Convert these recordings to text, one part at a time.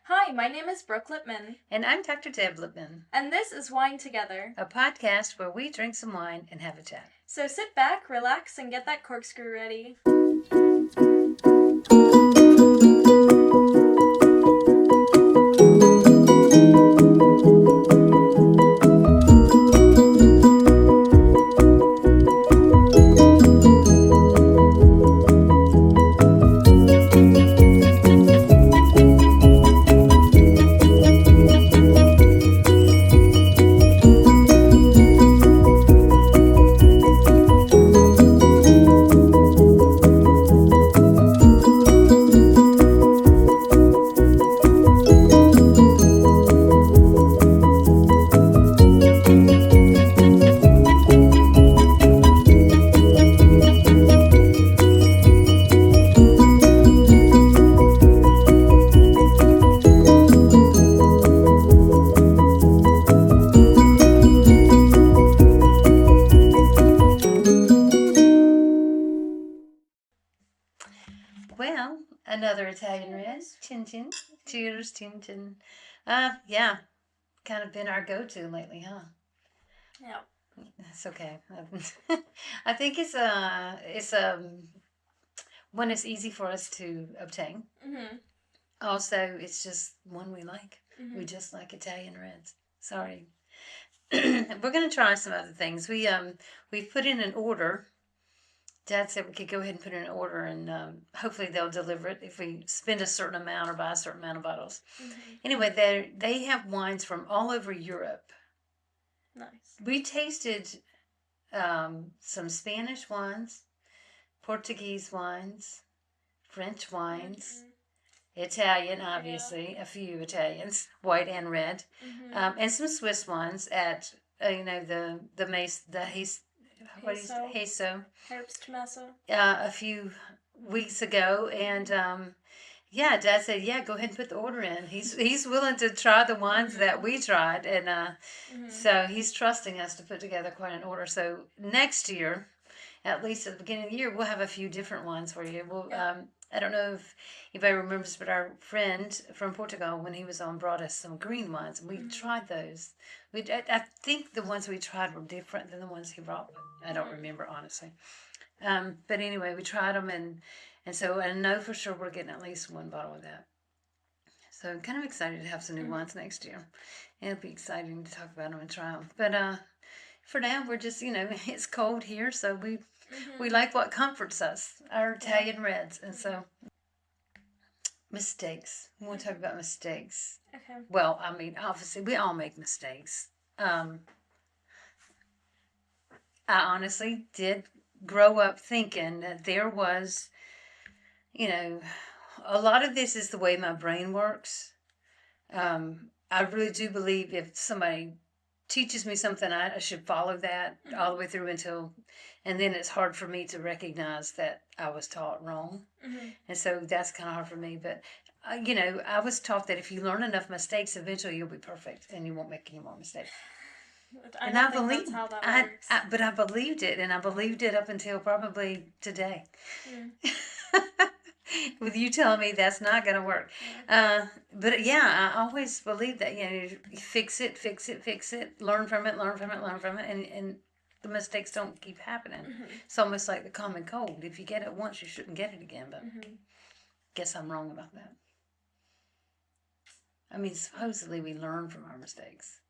Hi, my name is Brooke Lipman. And I'm Dr. Deb Lipman. And this is Wine Together, a podcast where we drink some wine and have a chat. So sit back, relax, and get that corkscrew ready. Well, another Italian red. Chin chin. Cheers, chin chin. Yeah, kind of been our go-to lately, huh? Yeah. That's okay. I think it's one that's easy for us to obtain. Mm-hmm. Also, it's just one we like. Mm-hmm. We just like Italian reds. Sorry. We're gonna try some other things. We've put in an order. Dad said we could go ahead and put in an order, and hopefully they'll deliver it if we spend a certain amount or buy a certain amount of bottles. Mm-hmm. Anyway, they have wines from all over Europe. Nice. We tasted some Spanish wines, Portuguese wines, French wines, Italian, obviously, a few Italians, white and red, and some Swiss wines at Heso. A few weeks ago, and Dad said, go ahead and put the order in. He's willing to try the wines that we tried, and so he's trusting us to put together quite an order. So next year, at least at the beginning of the year, we'll have a few different wines for you. I don't know if anybody remembers, but our friend from Portugal, when he was on, brought us some green wines, and we tried those. I think the ones we tried were different than the ones he brought. I don't remember, honestly. But anyway, we tried them, and so I know for sure we're getting at least one bottle of that. So I'm kind of excited to have some new wines next year. And it'll be exciting to talk about them and try them. But for now, we're just, it's cold here, so we like what comforts us, our Italian reds. And so, mistakes. We want to talk about mistakes. Okay. Well, I mean, obviously, we all make mistakes. I honestly did grow up thinking that there was, a lot of this is the way my brain works. I really do believe if somebody teaches me something, I should follow that all the way through and then it's hard for me to recognize that I was taught wrong. And so that's kind of hard for me. But, I was taught that if you learn enough mistakes, eventually you'll be perfect and you won't make any more mistakes. I believe that's how that works. But I believed it, and I believed it up until probably today. With you telling me that's not going to work. But I always believed that, you fix it, learn from it, and the mistakes don't keep happening. It's almost like the common cold. If you get it once, you shouldn't get it again, but guess I'm wrong about that. I mean, supposedly we learn from our mistakes.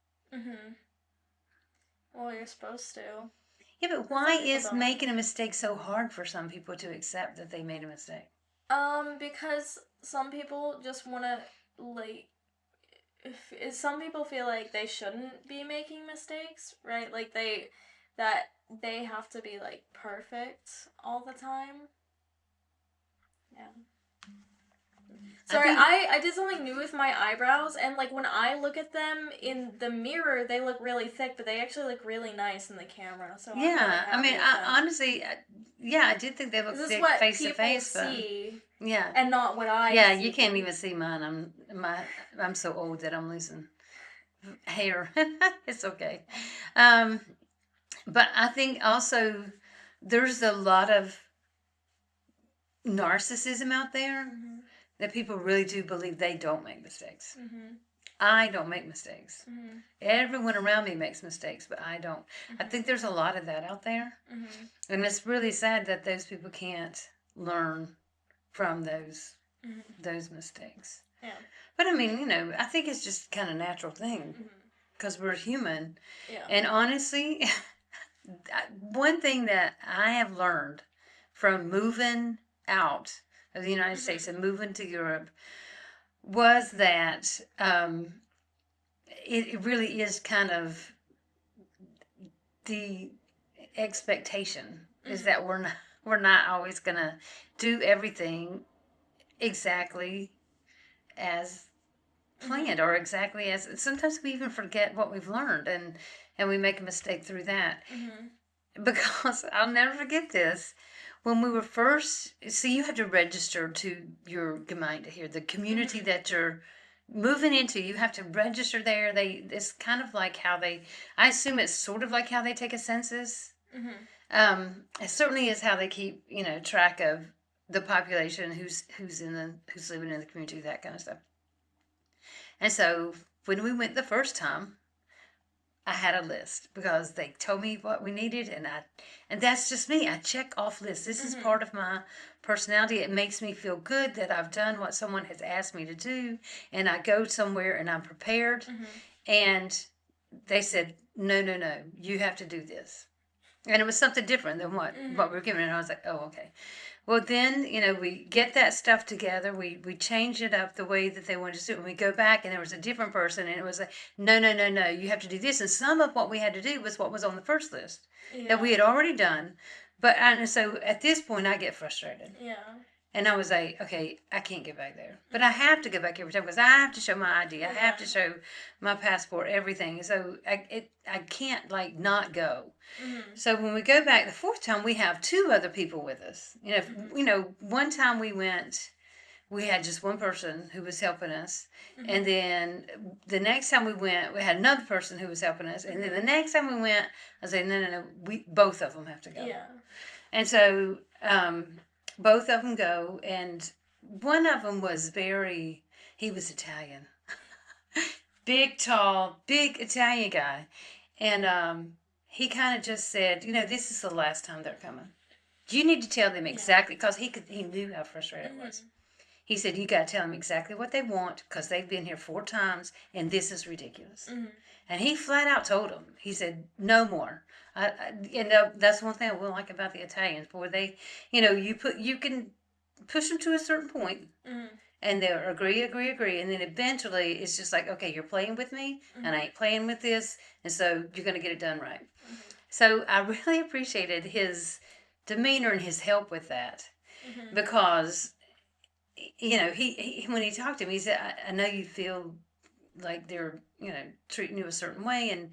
Well, you're supposed to. Yeah, but why is making a mistake so hard for some people to accept that they made a mistake? Because some people just want to, some people feel like they shouldn't be making mistakes, right? Like they have to be, perfect all the time. Yeah. Sorry, I did something new with my eyebrows, and, when I look at them in the mirror, they look really thick, but they actually look really nice in the camera, so I mean, honestly, I did think they looked thick face to face, but... see, and not what I see. Yeah, you can't even see mine. I'm so old that I'm losing hair. It's okay. But I think also there's a lot of narcissism out there that people really do believe they don't make mistakes. Mm-hmm. I don't make mistakes. Mm-hmm. Everyone around me makes mistakes, but I don't. I think there's a lot of that out there. And it's really sad that those people can't learn from those mistakes. Yeah. But I mean, I think it's just kind of a natural thing because we're human. Yeah. And honestly, one thing that I have learned from moving out of the United States and moving to Europe was that it really is kind of the expectation is that we're not always gonna do everything exactly as planned or exactly as sometimes we even forget what we've learned and we make a mistake through that because I'll never forget this. When we were first, you have to register to your Gemeinde here, the community that you're moving into. You have to register there. It's kind of like how I assume it's sort of like how they take a census. It certainly is how they keep, track of the population who's living in the community, that kind of stuff. And so when we went the first time, I had a list because they told me what we needed, and that's just me. I check off lists. This is part of my personality. It makes me feel good that I've done what someone has asked me to do, and I go somewhere and I'm prepared. And they said, no, you have to do this. And it was something different than what we were given. And I was like, oh, okay. Well, then, we get that stuff together. We change it up the way that they wanted to do it. And we go back, and there was a different person, and it was like, no, you have to do this. And some of what we had to do was what was on the first list that we had already done. And so at this point, I get frustrated. Yeah. And I was like, okay, I can't get back there. But I have to go back every time because I have to show my ID. I have to show my passport, everything. So I can't, not go. So when we go back the fourth time, we have two other people with us. One time we went, we had just one person who was helping us. And then the next time we went, we had another person who was helping us. And then the next time we went, I said, no, both of them have to go. Yeah. And so both of them go, and one of them was he was Italian. Big, tall, big Italian guy. And he kind of just said, this is the last time they're coming. You need to tell them exactly, because he knew how frustrated it was. He said, you got to tell them exactly what they want, because they've been here 4 times, and this is ridiculous. And he flat out told them, he said, no more. That's one thing I will like about the Italians. Boy, they, you can push them to a certain point, and they'll agree, and then eventually it's just like, okay, you're playing with me, and I ain't playing with this, and so you're going to get it done right. So I really appreciated his demeanor and his help with that, because, he when he talked to me, he said, I know you feel like they're, treating you a certain way,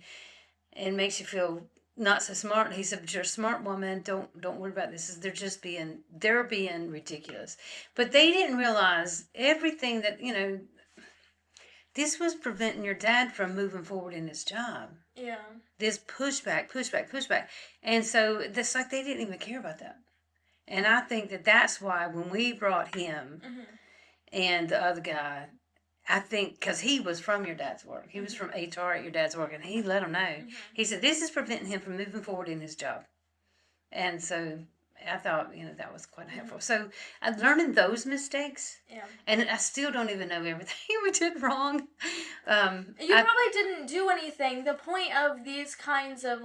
and makes you feel not so smart. He said, but you're a smart woman. Don't worry about this. They're being ridiculous. But they didn't realize everything that, this was preventing your dad from moving forward in his job. Yeah. This pushback. And so it's like they didn't even care about that. And I think that's why when we brought him and the other guy, I think, because he was from your dad's work. He was from HR at your dad's work, and he let them know. He said, this is preventing him from moving forward in his job. And so I thought, that was quite helpful. So learning those mistakes, and I still don't even know everything we did wrong. You probably didn't do anything. The point of these kinds of,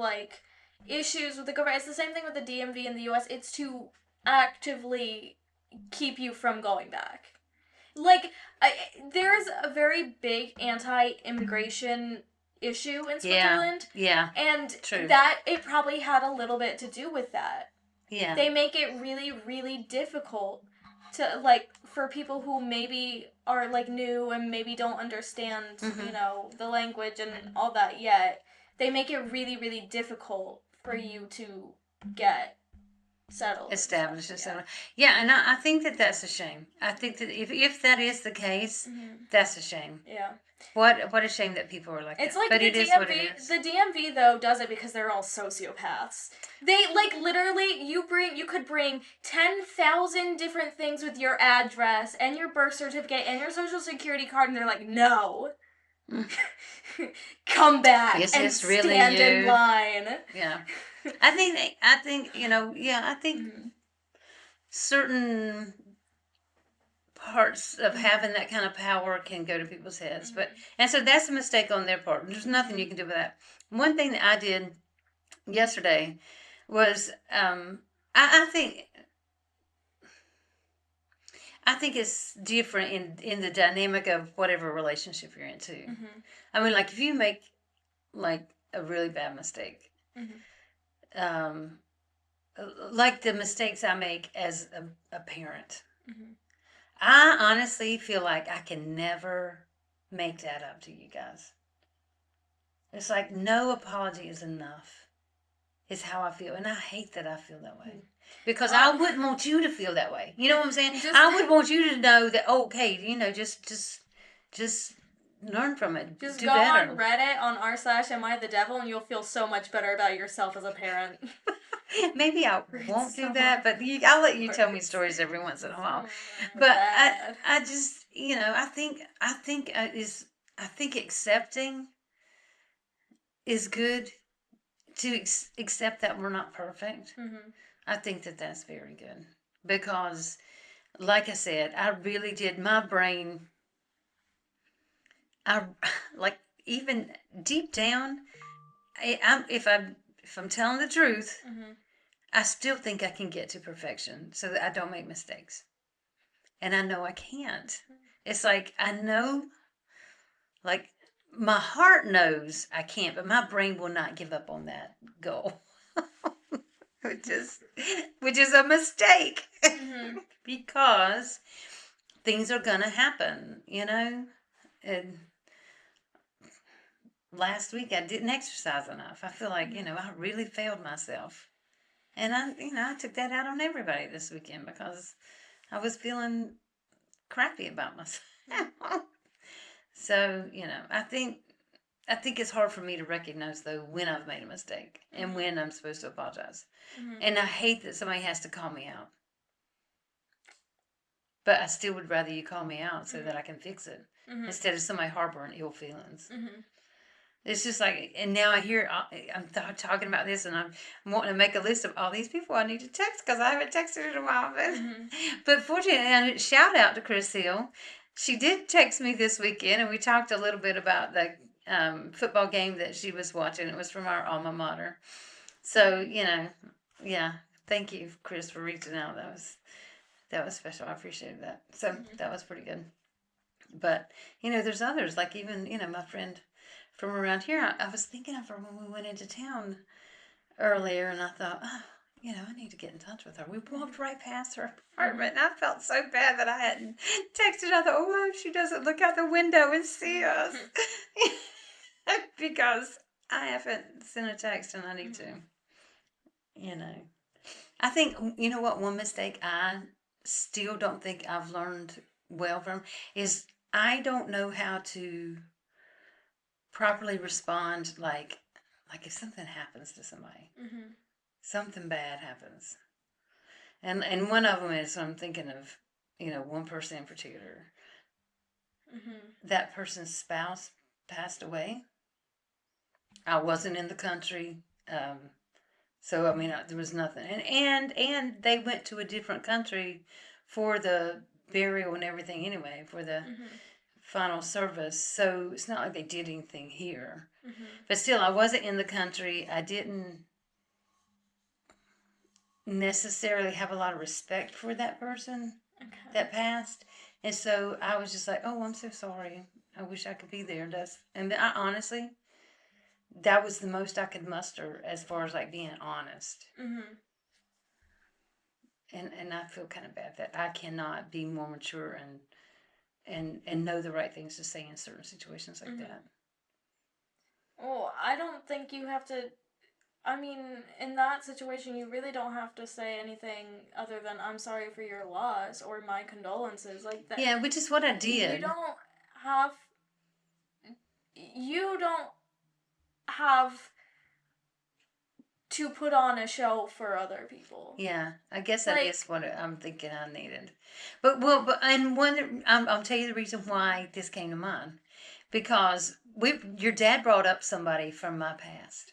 issues with the government, it's the same thing with the DMV in the U.S. It's to actively keep you from going back. There's a very big anti-immigration issue in Switzerland. Yeah. And true. That it probably had a little bit to do with that. Yeah. They make it really, really difficult to, for people who maybe are, new and maybe don't understand, the language and all that yet. They make it really, really difficult for you to get established and settled. Yeah, and I think that that's a shame. I think that if that is the case, that's a shame. Yeah. What a shame that people are like it's that. Like but the it DMV, is what it is. The DMV though does it because they're all sociopaths. They literally you could bring 10,000 different things with your address and your birth certificate and your social security card, and they're like, no. Come back and stand in line. Yeah. I think I think certain parts of having that kind of power can go to people's heads. And so that's a mistake on their part. There's nothing you can do with that. One thing that I did yesterday was I think it's different in the dynamic of whatever relationship you're into. I mean, like if you make like a really bad mistake, like the mistakes I make as a parent, I honestly feel like I can never make that up to you guys. It's like no apology is enough. Is how I feel, and I hate that I feel that way. Because I wouldn't want you to feel that way. You know what I'm saying? I would want you to know that, okay, just learn from it. Just go on Reddit on r/am I the devil, and you'll feel so much better about yourself as a parent. Maybe I won't do that, but I'll let you tell me stories every once in a while. But I just, I think accepting is good. To accept that we're not perfect, I think that that's very good. Because, like I said, I really did. My brain, even deep down, if I'm telling the truth, I still think I can get to perfection so that I don't make mistakes. And I know I can't. It's like, I know, like, my heart knows I can't, but my brain will not give up on that goal. which is a mistake. Because things are gonna happen, And last week I didn't exercise enough. I feel like, I really failed myself. And I took that out on everybody this weekend because I was feeling crappy about myself. So, I think it's hard for me to recognize, though, when I've made a mistake and when I'm supposed to apologize. And I hate that somebody has to call me out. But I still would rather you call me out so that I can fix it instead of somebody harboring ill feelings. It's just like, and now I'm talking about this, and I'm wanting to make a list of all these people I need to text because I haven't texted in a while. But fortunately, and shout out to Chris Hill. She did text me this weekend, and we talked a little bit about the football game that she was watching. It was from our alma mater. So, yeah, thank you, Chris, for reaching out. That was special. I appreciated that. So that was pretty good. But, there's others, like even, my friend from around here, I was thinking of her when we went into town earlier, and I thought, I need to get in touch with her. We walked right past her apartment, and I felt so bad that I hadn't texted. I thought, oh, if she doesn't look out the window and see us. Because I haven't sent a text, and I need to. I think, what, one mistake I still don't think I've learned well from is I don't know how to properly respond, like if something happens to somebody, something bad happens, and one of them is, I'm thinking of, one person in particular. That person's spouse passed away. I wasn't in the country, so I mean, there was nothing, and they went to a different country for the burial and everything anyway, for the final service. So it's not like they did anything here. But still, I wasn't in the country. I didn't necessarily have a lot of respect for that person that passed. And so I was just like, oh, I'm so sorry. I wish I could be there. And I honestly, that was the most I could muster as far as like being honest. And I feel kind of bad that I cannot be more mature and know the right things to say in certain situations like that. Well, I don't think you have to. I mean, in that situation, you really don't have to say anything other than "I'm sorry for your loss" or "my condolences." Like that. Yeah, which is what I did. Have. You don't have to put on a show for other people. Yeah, I guess that is what I'm thinking I needed. I'll tell you the reason why this came to mind, because your dad brought up somebody from my past,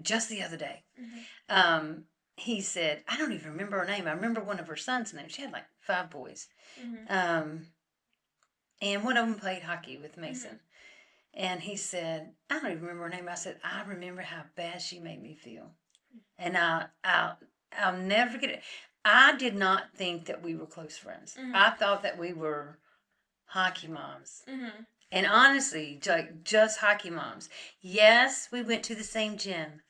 just the other day. He said, I don't even remember her name. I remember one of her sons' names. She had like 5 boys, and one of them played hockey with Mason. And he said, I don't even remember her name. I said, I remember how bad she made me feel. And I'll never forget it. I did not think that we were close friends. I thought that we were hockey moms. And honestly, just hockey moms. Yes, we went to the same gym.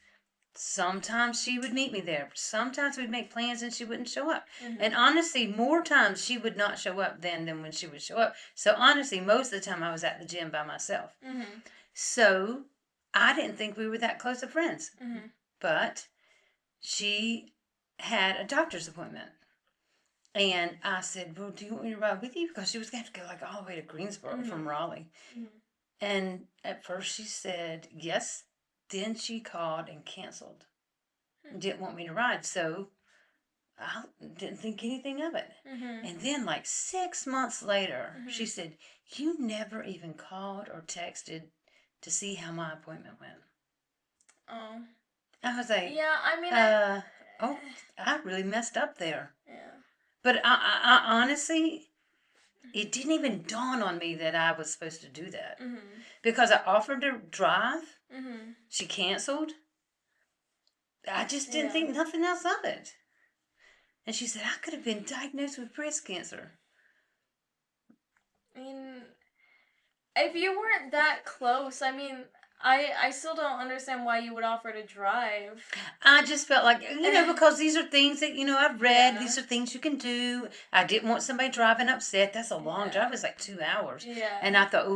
Sometimes she would meet me there. Sometimes we'd make plans and she wouldn't show up. And honestly, more times she would not show up than when she would show up. So honestly, most of the time I was at the gym by myself. So I didn't think we were that close of friends. But she had a doctor's appointment. And I said, well, do you want me to ride with you? Because she was going to have to go like all the way to Greensboro from Raleigh. And at first she said yes. Then she called and canceled. Didn't want me to ride. So I didn't think anything of it. And then like 6 months later, she said, you never even called or texted to see how my appointment went. Oh. I was like, yeah, I mean, I really messed up there. Yeah. But I honestly, it didn't even dawn on me that I was supposed to do that. Because I offered to drive. She canceled. I just didn't think nothing else of it. And she said, I could have been diagnosed with breast cancer. I mean, if you weren't that close, I mean, I still don't understand why you would offer to drive. I just felt like, because these are things that, I've read. Yeah. These are things you can do. I didn't want somebody driving upset. That's a long drive. It's like 2 hours. Yeah. And I thought,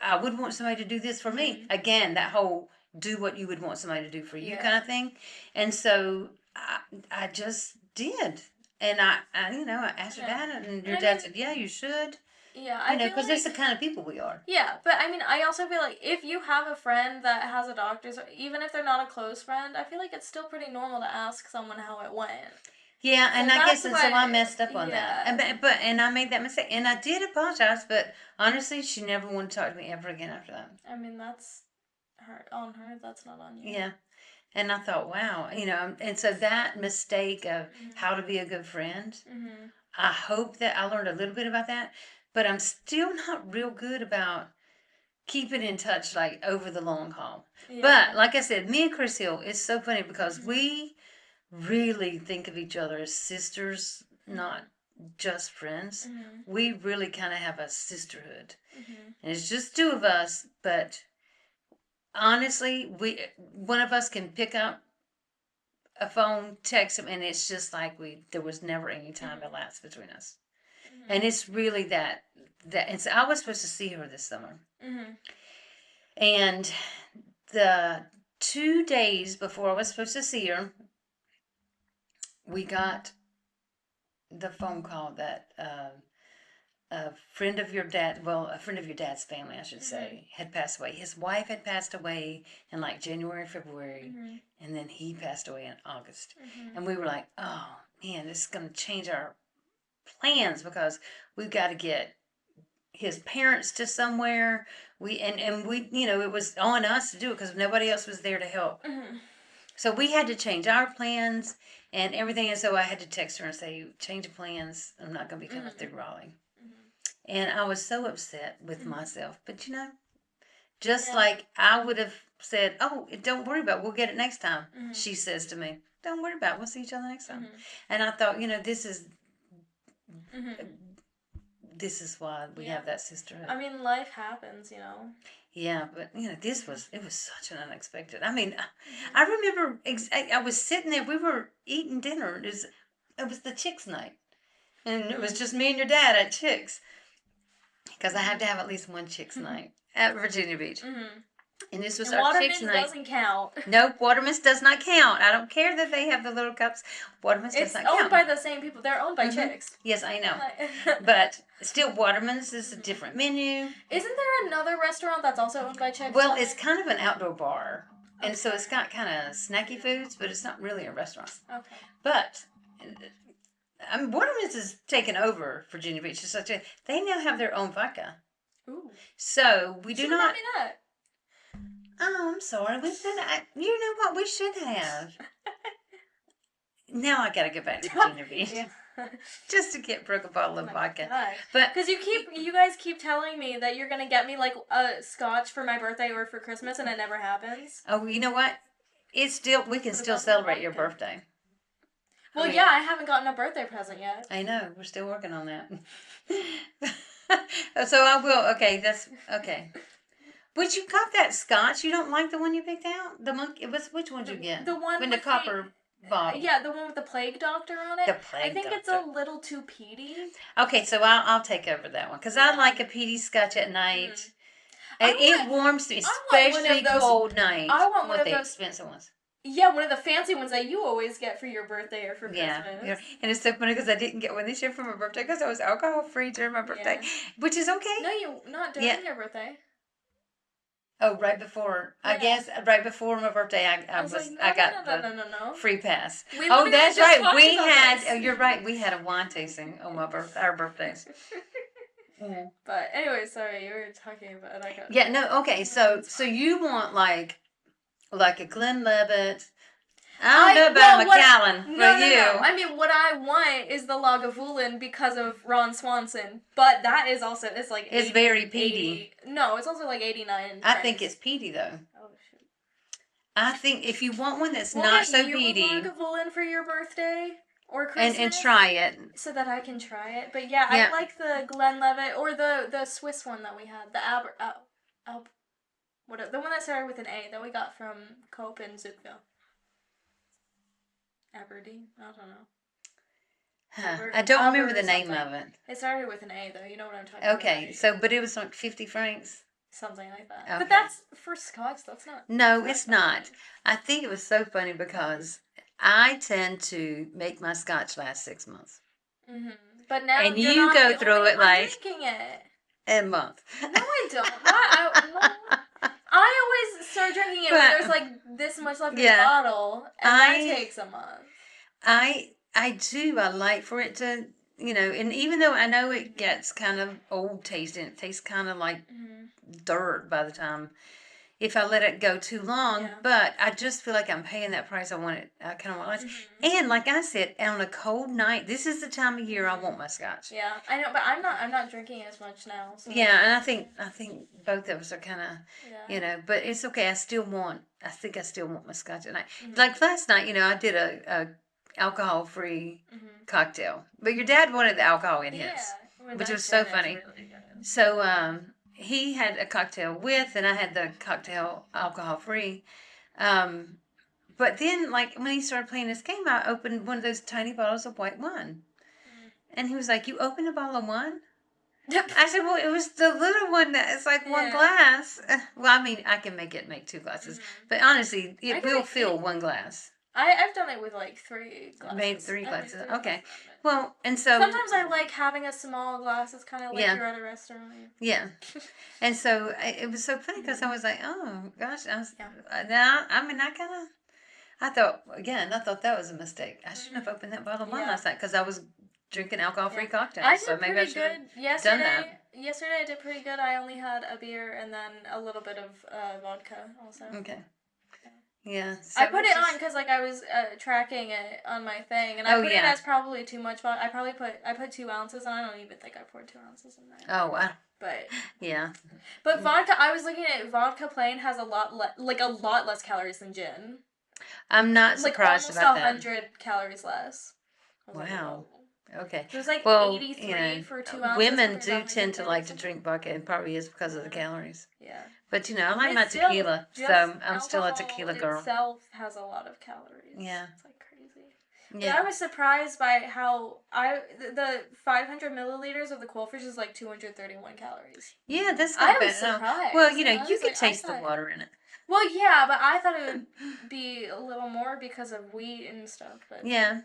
I would want somebody to do this for me. Again, that whole do what you would want somebody to do for you kind of thing. And so I just did. And I asked your dad, and your dad said, yeah, you should. Yeah, because that's the kind of people we are. Yeah, but I mean, I also feel like if you have a friend that has a doctor's, even if they're not a close friend, I feel like it's still pretty normal to ask someone how it went. Yeah, and I guess so I messed up on that. And I made that mistake, and I did apologize, but honestly, she never wanted to talk to me ever again after that. I mean, that's on her. That's not on you. Yeah. And I thought, wow, and so that mistake of how to be a good friend, I hope that I learned a little bit about that. But I'm still not real good about keeping in touch, like, over the long haul. Yeah. But, like I said, me and Chris Hill, it's so funny because we really think of each other as sisters, not just friends. We really kind of have a sisterhood. And it's just 2 of us, but honestly, one of us can pick up a phone, text him, and it's just like there was never any time elapsed between us. And it's really that and so I was supposed to see her this summer. And the 2 days before I was supposed to see her, we got the phone call that a friend of your dad's family, I should say, had passed away. His wife had passed away in like January, February, and then he passed away in August. And we were like, oh man, this is going to change our plans because we've got to get his parents to somewhere. We it was on us to do it because nobody else was there to help. So we had to change our plans and everything. And so I had to text her and say, change of plans. I'm not going to be coming through Raleigh. And I was so upset with myself. But just like I would have said, oh, don't worry about it. We'll get it next time. She says to me, don't worry about it. We'll see each other next time. And I thought, this is this is why we have that sisterhood. I mean, life happens, Yeah, but it was such an unexpected. I mean, I remember I was sitting there. We were eating dinner. It was the Chicks night, and it was just me and your dad at Chicks, because I have to have at least one Chicks night at Virginia Beach. And this was and our water chicks' mist night. doesn't count. Nope, water mist does not count. I don't care that they have the little cups. Water mist does not count. It's owned by the same people. They're owned by chicks. Yes, I know. But still, water mist is a different menu. Isn't there another restaurant that's also owned by chicks? Well, it's kind of an outdoor bar. And so it's got kind of snacky foods, but it's not really a restaurant. Okay. But water mist is taken over Virginia Beach. They now have their own vodka. Ooh. So we do not. That. Oh, I'm sorry. You know what? We should have. Now I gotta go back to Virginia Beach. Just to get Brooke a bottle of vodka. God. But because you guys keep telling me that you're gonna get me like a scotch for my birthday or for Christmas, and it never happens. Oh, you know what? We can still celebrate your birthday. Well, yeah, I haven't gotten a birthday present yet. I know. We're still working on that. So I will. Okay, that's okay. But you got that scotch. You don't like the one you picked out? The monkey. Which one did you get? The one with the copper bottle. Yeah, the one with the plague doctor on it. The plague doctor. It's a little too peaty. Okay, so I'll take over that one because I like a peaty scotch at night. It warms me, especially cold night. I want one of those expensive ones. Yeah, one of the fancy ones that you always get for your birthday or for Christmas. Yeah, and it's so funny because I didn't get one this year for my birthday because I was alcohol free during my birthday, which is okay. No, not during your birthday. Oh, right before. Yeah. I guess right before my birthday, I got the free pass. Oh, that's right. We had. Oh, you're right. We had a wine tasting on our birthdays. Mm-hmm. But anyway, sorry, you were talking about. Yeah. No. Okay. So you want like a Glenlivet. I don't know about Macallan. No. I mean, what I want is the Lagavulin because of Ron Swanson. But that is also, it's like... It's 80, very peaty. No, it's also like 89. I think it's peaty, though. Oh, shoot. I think if you want one that's not so peaty... Lagavulin for your birthday or Christmas. And try it. So that I can try it. But yeah, I like the Glenlivet or the Swiss one that we had. The the one that started with an A that we got from Cope and Zookville. Aberdeen? I don't know. I don't remember the name of it. It started with an A, though. You know what I'm talking about. Okay, but it was like 50 francs? Something like that. Okay. But that's for Scotch. That's not... No, it's not. I think it was so funny because I tend to make my Scotch last 6 months. Mm-hmm. But now and you go through it like... drinking it. A month. No, I don't. I always start drinking it when there's like this much left in the bottle, and that takes a month. I do. I like for it to, and even though I know it gets kind of old tasting, it tastes kind of like dirt by the time, if I let it go too long. Yeah. But I just feel like I'm paying that price. I kind of want it. And like I said, on a cold night, this is the time of year I want my scotch. Yeah, I know, but I'm not drinking as much now. So. Yeah, and I think both of us are kind of, but it's okay. I still want my scotch at night. Mm-hmm. Like last night, I did a alcohol-free cocktail, but your dad wanted the alcohol in his, which was so funny. Really good. So, he had a cocktail with, and I had the cocktail alcohol-free. But then, like, when he started playing this game, I opened one of those tiny bottles of white wine. And he was like, "You opened a bottle of wine?" I said, "Well, it was the little one that is like one glass." Well, I mean, I can make 2 glasses. But honestly, it will fill 1 glass. I've done it with like 3 glasses. Made 3 glasses. Okay. Well, and so sometimes I like having a small glass. It's kind of like you're at a restaurant. Yeah. And so it was so funny because I was like, "Oh gosh," I thought that was a mistake. I shouldn't have opened that bottle of wine last night because I was drinking alcohol-free cocktails. I did pretty good yesterday. Yesterday I did pretty good. I only had a beer and then a little bit of vodka also. Okay. Yeah. So I put it on because like I was tracking it on my thing, and I put it as probably too much. I put 2 ounces, and I don't even think I poured 2 ounces in there. Oh wow. But yeah. But vodka, I was looking at vodka plain has a lot less calories than gin. I'm not surprised about that. Almost 100 calories less. Wow. Okay. It was like 83 for 2 ounces. Women do tend to like to drink vodka, and probably is because of the calories. Yeah. But I like my tequila, so I'm still a tequila girl. Itself has a lot of calories. Yeah. It's like crazy. But I was surprised by how the 500 milliliters of the Quillfish is like 231 calories. Yeah, that's not bad. I was surprised. Well, you could taste the water in it. Well, yeah, but I thought it would be a little more because of wheat and stuff. But yeah.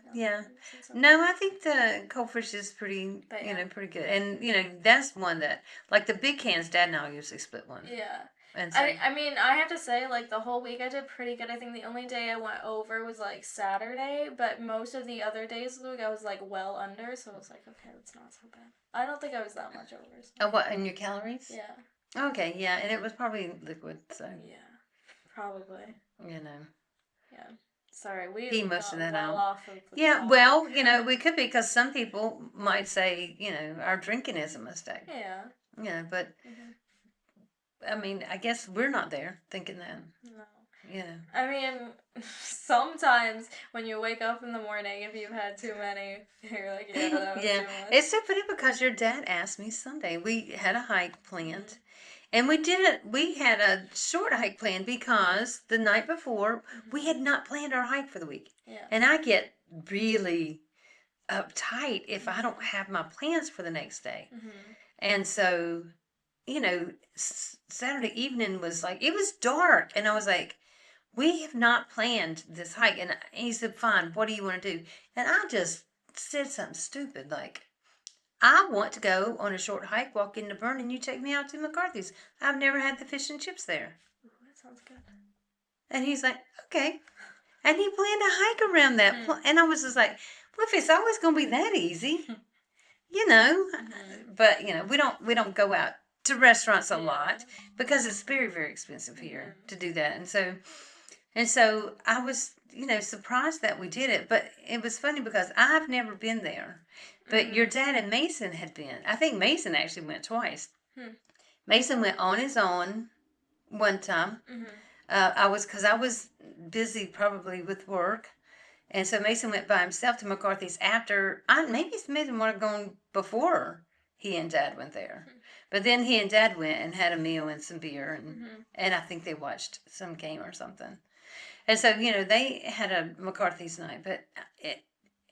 No, I think the Goldfish is pretty, pretty good. And, that's one that, like the big cans, Dad and I usually split one. Yeah. And so, I mean, I have to say, like, the whole week I did pretty good. I think the only day I went over was, like, Saturday, but most of the other days of the week I was, like, well under, so I was like, okay, that's not so bad. I don't think I was that much over. So. Oh, what, in your calories? Yeah. Okay, yeah, and it was probably liquid, so. Yeah, probably. Yeah. Sorry, we he most of that well out. Off of yeah, well, we could be, because some people might say, our drinking is a mistake. Yeah. Yeah, but, I mean, I guess we're not there thinking that. No. Yeah. I mean, sometimes when you wake up in the morning, if you've had too many, you're like, yeah, that was too much. It's so funny because your dad asked me Sunday. We had a hike planned. And we had a short hike planned because the night before, we had not planned our hike for the week. Yeah. And I get really uptight if I don't have my plans for the next day. And so, Saturday evening was like, it was dark. And I was like, we have not planned this hike. And he said, fine, what do you want to do? And I just said something stupid like, I want to go on a short hike, walk into Burn, and you take me out to McCarthy's. I've never had the fish and chips there. Ooh, that sounds good. And he's like, okay. And he planned a hike around that. And I was just like, well, if it's always going to be that easy, But, we don't go out to restaurants a lot because it's very, very expensive here to do that. And so I was, surprised that we did it. But it was funny because I've never been there. But your dad and Mason had been. I think Mason actually went twice. Mason went on his own one time. I was busy probably with work. And so Mason went by himself to McCarthy's after. Maybe Mason might have gone before he and Dad went there. But then he and Dad went and had a meal and some beer. And I think they watched some game or something. And so, they had a McCarthy's night. But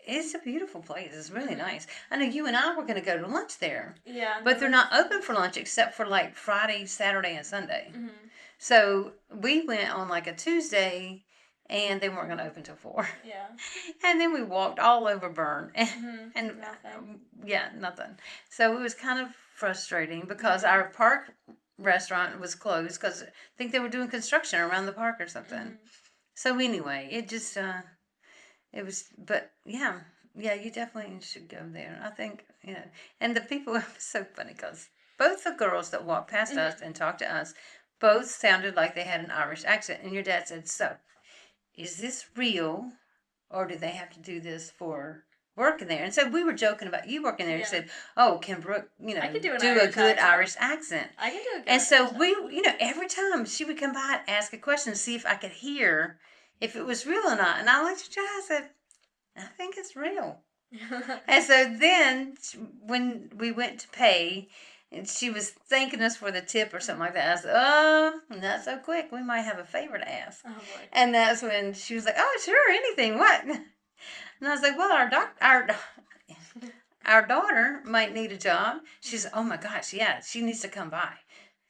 it's a beautiful place. It's really nice. I know you and I were going to go to lunch there. Yeah. But they're not open for lunch except for like Friday, Saturday, and Sunday. So we went on like a Tuesday, and they weren't going to open till 4. Yeah. And then we walked all over Burn. And nothing. Nothing. So it was kind of frustrating because our park restaurant was closed because I think they were doing construction around the park or something. So anyway, it just... it was, but yeah, you definitely should go there. I think, and the people, it was so funny because both the girls that walked past us and talked to us, both sounded like they had an Irish accent. And your dad said, so, is this real or do they have to do this for working there? And so we were joking about you working there. He said, oh, can Brooke, I can do a good Irish accent. I can do a good And so accent. we, every time she would come by and ask a question to see if I could hear if it was real or not. And I looked at you, I said, I think it's real. And so then when we went to pay, and she was thanking us for the tip or something like that, I said, oh, not so quick. We might have a favor to ask. Oh, boy. And that's when she was like, oh, sure, anything, what? And I was like, well, our daughter might need a job. She said, oh, my gosh, yeah, she needs to come by.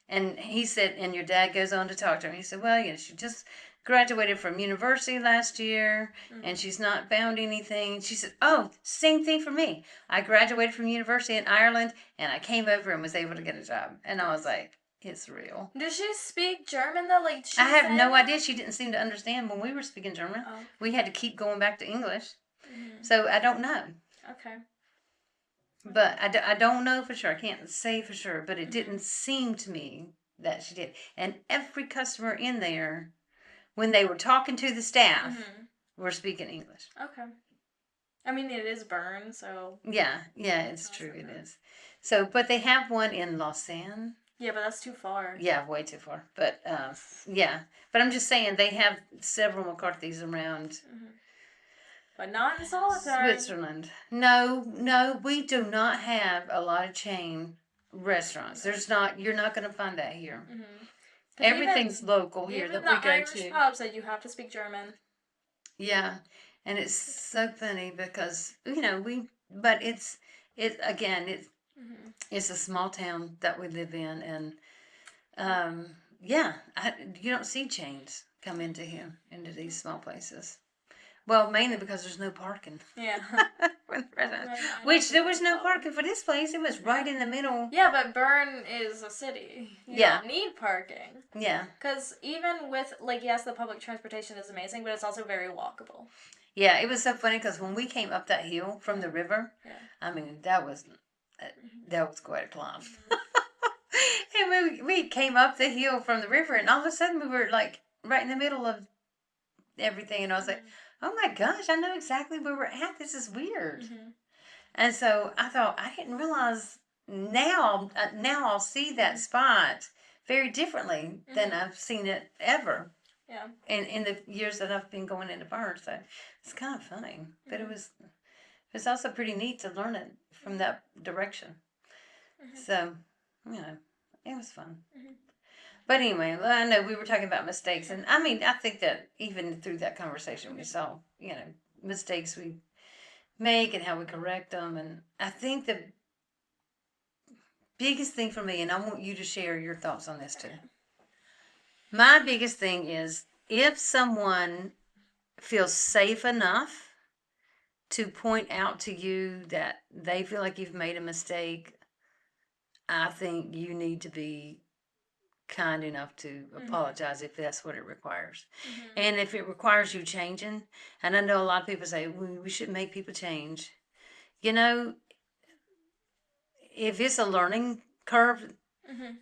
And he said, and your dad goes on to talk to her. He said, well, she just graduated from university last year, and she's not found anything. She said, oh, same thing for me. I graduated from university in Ireland, and I came over and was able to get a job. And I was like, it's real. Does she speak German, though? I have no idea. She didn't seem to understand when we were speaking German. Oh. We had to keep going back to English. So I don't know. Okay. But I don't know for sure. I can't say for sure. But it didn't seem to me that she did. And every customer in there, when they were talking to the staff, were speaking English. Okay. I mean, it is Bern, so... Yeah, it's true, it is. So, but they have one in Lausanne. Yeah, but that's too far. Yeah, way too far. But, yeah. But I'm just saying, they have several McCarthy's around... But not in Solitaire. Switzerland. No, we do not have a lot of chain restaurants. You're not going to find that here. Everything's local here that we go to. Even the Irish pubs that you have to speak German. Yeah. And it's so funny because, but it's a small town that we live in. And, you don't see chains come into these small places. Well, mainly because there's no parking. Yeah. Which there was no parking for this place. It was right in the middle. Yeah, but Bern is a city. You don't need parking. Yeah. Because even with, yes, the public transportation is amazing, but it's also very walkable. Yeah, it was so funny because when we came up that hill from the river, I mean, that was quite a climb. And we came up the hill from the river, and all of a sudden we were like right in the middle of everything, and I was like, oh my gosh, I know exactly where we're at. This is weird. And so I thought, I didn't realize now I'll see that spot very differently than I've seen it ever. Yeah. In the years that I've been going into bars. So it's kind of funny. But it's also pretty neat to learn it from that direction. So, it was fun. But anyway, I know we were talking about mistakes. And I mean, I think that even through that conversation we saw, mistakes we make and how we correct them. And I think the biggest thing for me, and I want you to share your thoughts on this too. My biggest thing is if someone feels safe enough to point out to you that they feel like you've made a mistake, I think you need to be kind enough to apologize if that's what it requires. And if it requires you changing, and I know a lot of people say we should make people change. If it's a learning curve,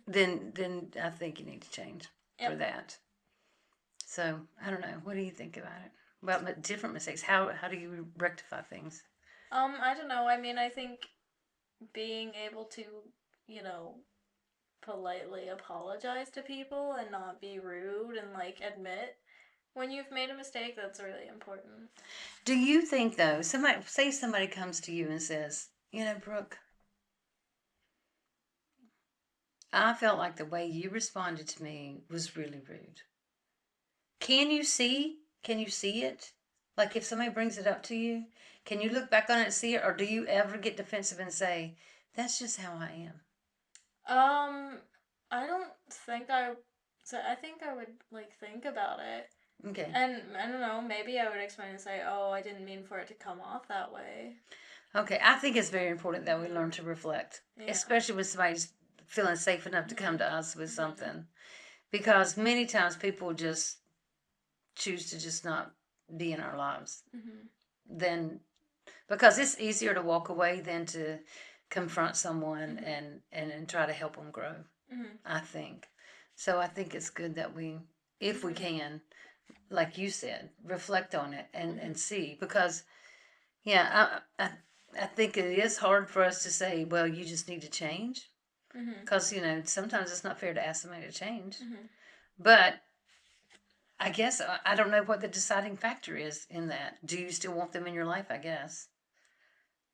then I think you need to change for that. So I don't know. What do you think about it? About different mistakes? How do you rectify things? I don't know. I mean, I think being able to, politely apologize to people and not be rude and admit when you've made a mistake, that's really important. Do you think though, somebody comes to you and says, Brooke, I felt like the way you responded to me was really rude. Can you see it? Like if somebody brings it up to you, can you look back on it and see it, or do you ever get defensive and say, that's just how I am? I don't think I think I would think about it. Okay. And I don't know, maybe I would explain and say, oh, I didn't mean for it to come off that way. Okay, I think it's very important that we learn to reflect, especially when somebody's feeling safe enough to come to us with something. Because many times people just choose to just not be in our lives. Because it's easier to walk away than to confront someone and try to help them grow, I think. So I think it's good that we, if we can, like you said, reflect on it and see. Because, I think it is hard for us to say, well, you just need to change. Because, sometimes it's not fair to ask somebody to change. But I guess I don't know what the deciding factor is in that. Do you still want them in your life, I guess?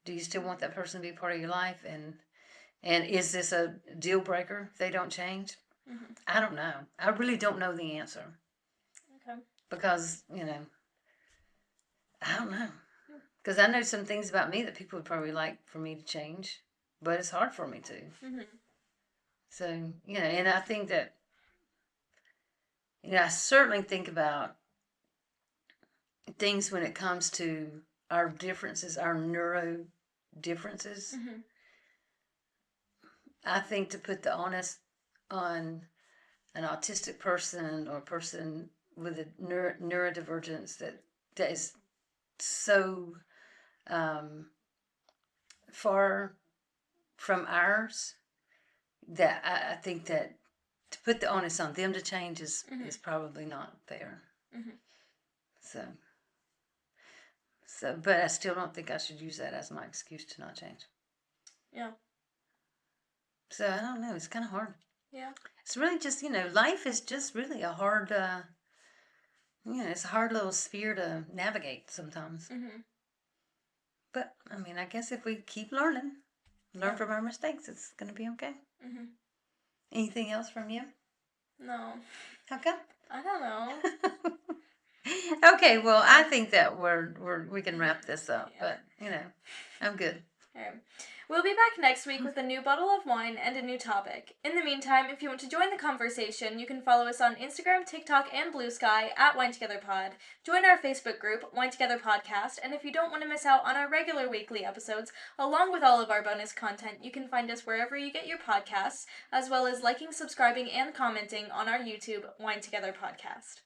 Do you still want that person to be part of your life? And is this a deal breaker if they don't change? I don't know. I really don't know the answer. Okay. Because, I don't know. Because I know some things about me that people would probably like for me to change, but it's hard for me to. So, and I think that, I certainly think about things when it comes to our differences, our neuro differences. I think to put the onus on an autistic person or a person with a neurodivergence that is so far from ours, that I think that to put the onus on them to change is probably not fair. So, but I still don't think I should use that as my excuse to not change. Yeah. So I don't know. It's kind of hard. Yeah. It's really just, life is just really a hard, it's a hard little sphere to navigate sometimes. But, I mean, I guess if we keep learn from our mistakes, it's going to be okay. Anything else from you? No. How come? I don't know. Okay, well, I think that we can wrap this up, but I'm good. Okay. We'll be back next week with a new bottle of wine and a new topic. In the meantime, if you want to join the conversation, you can follow us on Instagram, TikTok, and Blue Sky at Wine Together Pod. Join our Facebook group, Wine Together Podcast, and if you don't want to miss out on our regular weekly episodes, along with all of our bonus content, you can find us wherever you get your podcasts, as well as liking, subscribing, and commenting on our YouTube, Wine Together Podcast.